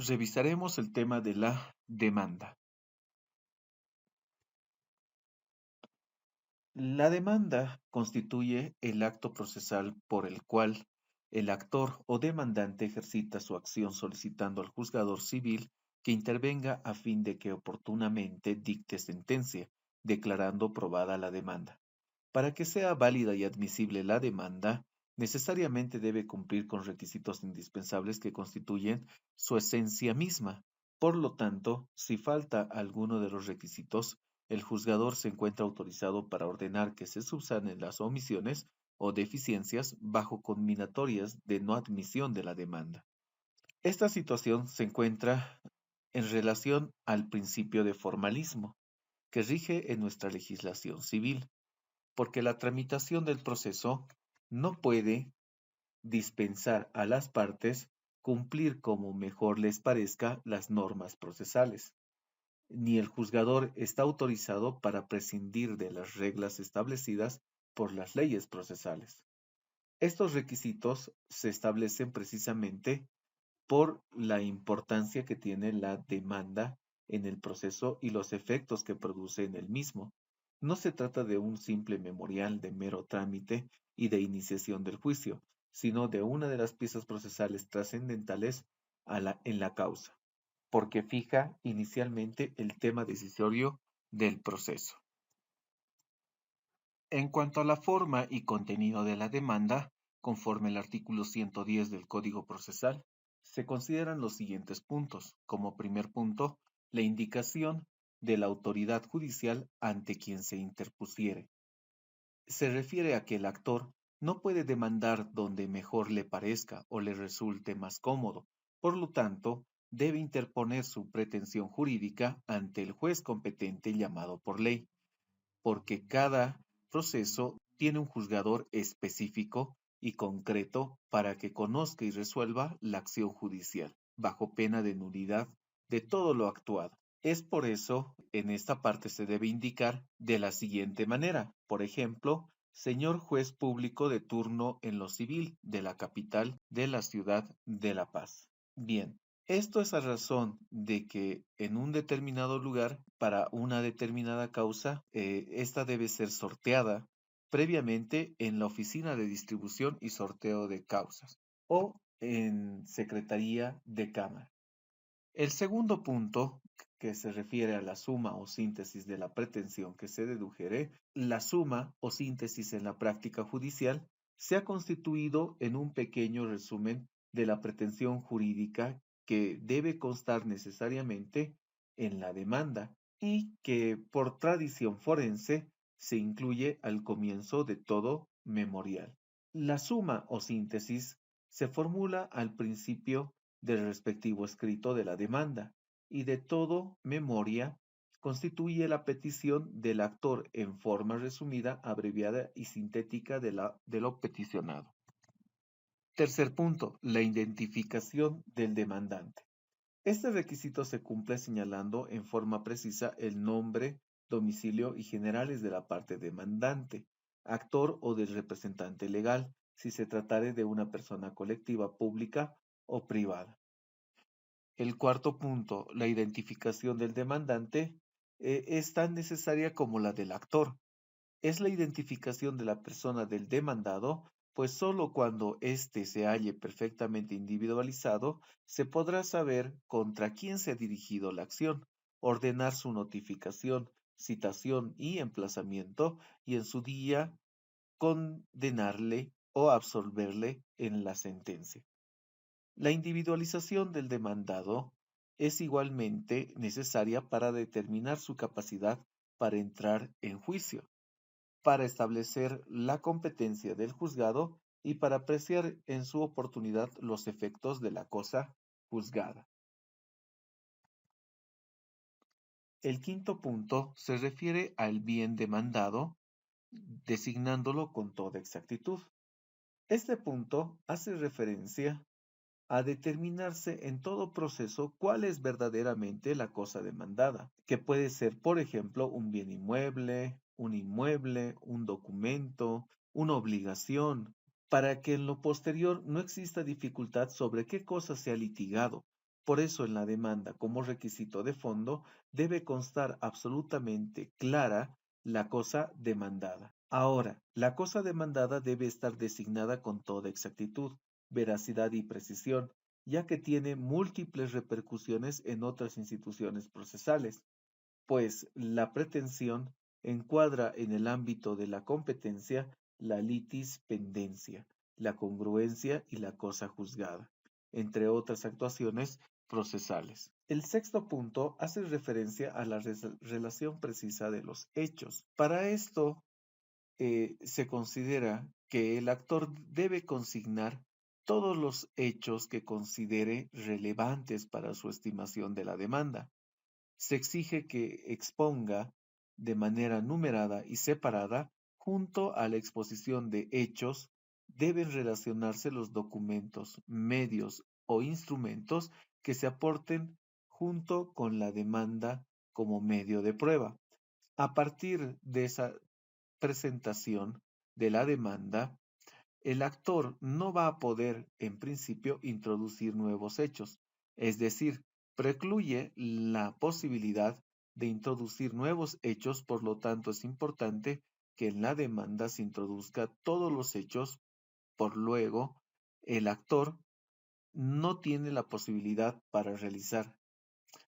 Revisaremos el tema de la demanda. La demanda constituye el acto procesal por el cual el actor o demandante ejercita su acción solicitando al juzgador civil que intervenga a fin de que oportunamente dicte sentencia, declarando probada la demanda. Para que sea válida y admisible la demanda, necesariamente debe cumplir con requisitos indispensables que constituyen su esencia misma. Por lo tanto, si falta alguno de los requisitos, el juzgador se encuentra autorizado para ordenar que se subsanen las omisiones o deficiencias bajo conminatorias de no admisión de la demanda. Esta situación se encuentra en relación al principio de formalismo que rige en nuestra legislación civil, porque la tramitación del proceso no puede dispensar a las partes cumplir como mejor les parezca las normas procesales, ni el juzgador está autorizado para prescindir de las reglas establecidas por las leyes procesales. Estos requisitos se establecen precisamente por la importancia que tiene la demanda en el proceso y los efectos que produce en el mismo. No se trata de un simple memorial de mero trámite y de iniciación del juicio, sino de una de las piezas procesales trascendentales en la causa, porque fija inicialmente el tema decisorio del proceso. En cuanto a la forma y contenido de la demanda, conforme el artículo 110 del Código Procesal, se consideran los siguientes puntos. Como primer punto, la indicación de la autoridad judicial ante quien se interpusiere. Se refiere a que el actor no puede demandar donde mejor le parezca o le resulte más cómodo. Por lo tanto, debe interponer su pretensión jurídica ante el juez competente llamado por ley, porque cada proceso tiene un juzgador específico y concreto para que conozca y resuelva la acción judicial, bajo pena de nulidad de todo lo actuado. Es por eso, en esta parte se debe indicar de la siguiente manera. Por ejemplo, señor juez público de turno en lo civil de la capital de la ciudad de La Paz. Bien, esto es a razón de que en un determinado lugar, para una determinada causa, esta debe ser sorteada previamente en la oficina de distribución y sorteo de causas o en secretaría de cámara. El segundo punto, que se refiere a la suma o síntesis de la pretensión que se dedujere, la suma o síntesis en la práctica judicial se ha constituido en un pequeño resumen de la pretensión jurídica que debe constar necesariamente en la demanda y que por tradición forense se incluye al comienzo de todo memorial. La suma o síntesis se formula al principio del respectivo escrito de la demanda y de todo memoria constituye la petición del actor en forma resumida, abreviada y sintética de lo peticionado. Tercer punto, la identificación del demandante. Este requisito se cumple señalando en forma precisa el nombre, domicilio y generales de la parte demandante, actor o del representante legal, si se tratare de una persona colectiva, pública o privada. El cuarto punto, la identificación del demandante, es tan necesaria como la del actor. Es la identificación de la persona del demandado, pues sólo cuando éste se halle perfectamente individualizado, se podrá saber contra quién se ha dirigido la acción, ordenar su notificación, citación y emplazamiento, y en su día condenarle o absolverle en la sentencia. La individualización del demandado es igualmente necesaria para determinar su capacidad para entrar en juicio, para establecer la competencia del juzgado y para apreciar en su oportunidad los efectos de la cosa juzgada. El quinto punto se refiere al bien demandado, designándolo con toda exactitud. Este punto hace referencia a determinarse en todo proceso cuál es verdaderamente la cosa demandada, que puede ser, por ejemplo, un bien inmueble, un documento, una obligación, para que en lo posterior no exista dificultad sobre qué cosa se ha litigado, Por eso en la demanda como requisito de fondo debe constar absolutamente clara la cosa demandada. Ahora, la cosa demandada debe estar designada con toda exactitud, veracidad y precisión, ya que tiene múltiples repercusiones en otras instituciones procesales, pues la pretensión encuadra en el ámbito de la competencia la litis pendencia, la congruencia y la cosa juzgada, entre otras actuaciones procesales. El sexto punto hace referencia a la relación precisa de los hechos. Para esto, se considera que el actor debe consignar todos los hechos que considere relevantes para su estimación de la demanda. Se exige que exponga de manera numerada y separada, junto a la exposición de hechos, deben relacionarse los documentos, medios o instrumentos que se aporten junto con la demanda como medio de prueba. A partir de esa presentación de la demanda, el actor no va a poder, en principio, introducir nuevos hechos, es decir, precluye la posibilidad de introducir nuevos hechos, por lo tanto es importante que en la demanda se introduzca todos los hechos, por luego el actor no tiene la posibilidad para realizar.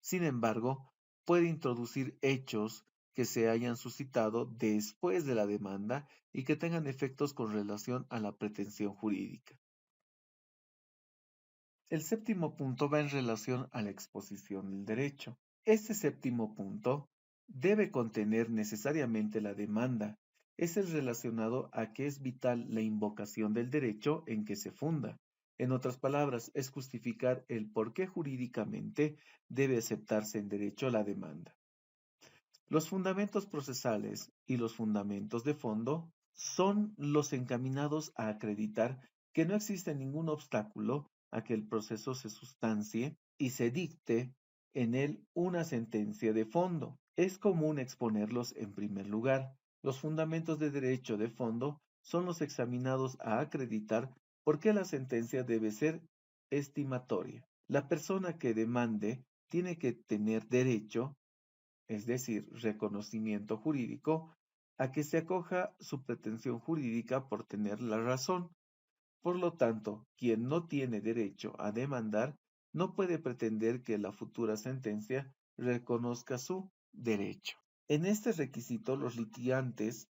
Sin embargo, puede introducir hechos que se hayan suscitado después de la demanda y que tengan efectos con relación a la pretensión jurídica. El séptimo punto va en relación a la exposición del derecho. Este séptimo punto debe contener necesariamente la demanda. Es el relacionado a que es vital la invocación del derecho en que se funda. En otras palabras, es justificar el por qué jurídicamente debe aceptarse en derecho la demanda. Los fundamentos procesales y los fundamentos de fondo son los encaminados a acreditar que no existe ningún obstáculo a que el proceso se sustancie y se dicte en él una sentencia de fondo. Es común exponerlos en primer lugar. Los fundamentos de derecho de fondo son los examinados a acreditar por qué la sentencia debe ser estimatoria. La persona que demande tiene que tener derecho, es decir, reconocimiento jurídico, a que se acoja su pretensión jurídica por tener la razón. Por lo tanto, quien no tiene derecho a demandar no puede pretender que la futura sentencia reconozca su derecho. En este requisito, los litigantes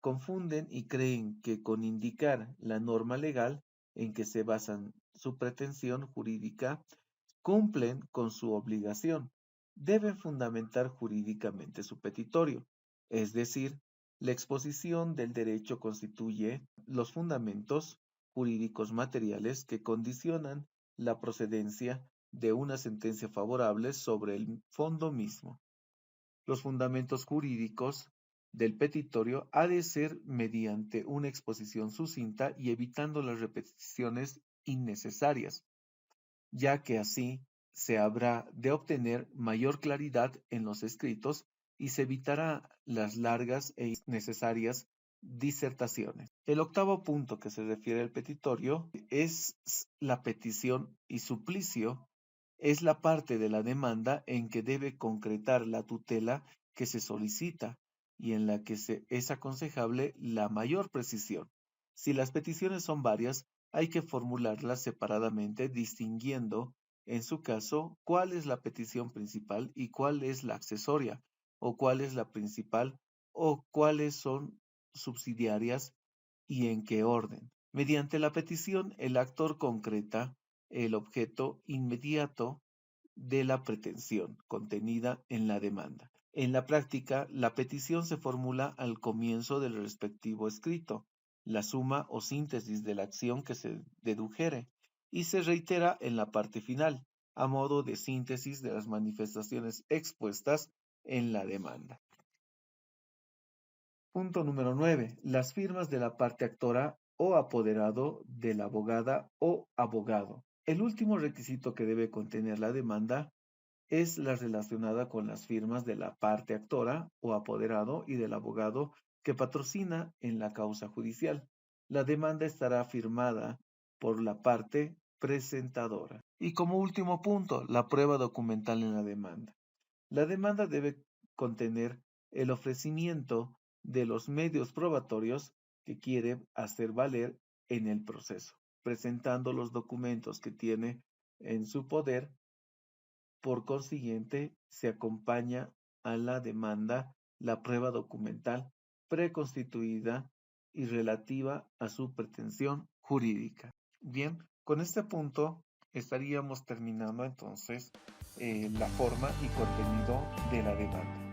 confunden y creen que con indicar la norma legal en que se basan su pretensión jurídica, cumplen con su obligación. Deben fundamentar jurídicamente su petitorio, es decir, la exposición del derecho constituye los fundamentos jurídicos materiales que condicionan la procedencia de una sentencia favorable sobre el fondo mismo. Los fundamentos jurídicos del petitorio ha de ser mediante una exposición sucinta y evitando las repeticiones innecesarias, ya que así se habrá de obtener mayor claridad en los escritos y se evitará las largas e innecesarias disertaciones. El octavo punto que se refiere al petitorio es la petición y suplicio es la parte de la demanda en que debe concretar la tutela que se solicita y en la que es aconsejable la mayor precisión. Si las peticiones son varias, hay que formularlas separadamente, distinguiendo, en su caso, cuál es la petición principal y cuál es la accesoria, o cuál es la principal, o cuáles son subsidiarias y en qué orden. Mediante la petición, el actor concreta el objeto inmediato de la pretensión contenida en la demanda. En la práctica, la petición se formula al comienzo del respectivo escrito, la suma o síntesis de la acción que se dedujere, y se reitera en la parte final, a modo de síntesis de las manifestaciones expuestas en la demanda. Punto número 9. Las firmas de la parte actora o apoderado de la abogada o abogado. El último requisito que debe contener la demanda es la relacionada con las firmas de la parte actora o apoderado y del abogado que patrocina en la causa judicial. La demanda estará firmada por la parte presentadora. Y como último punto, la prueba documental en la demanda. La demanda debe contener el ofrecimiento de los medios probatorios que quiere hacer valer en el proceso, presentando los documentos que tiene en su poder. Por consiguiente, se acompaña a la demanda la prueba documental preconstituida y relativa a su pretensión jurídica. Bien, con este punto estaríamos terminando entonces la forma y contenido de la demanda.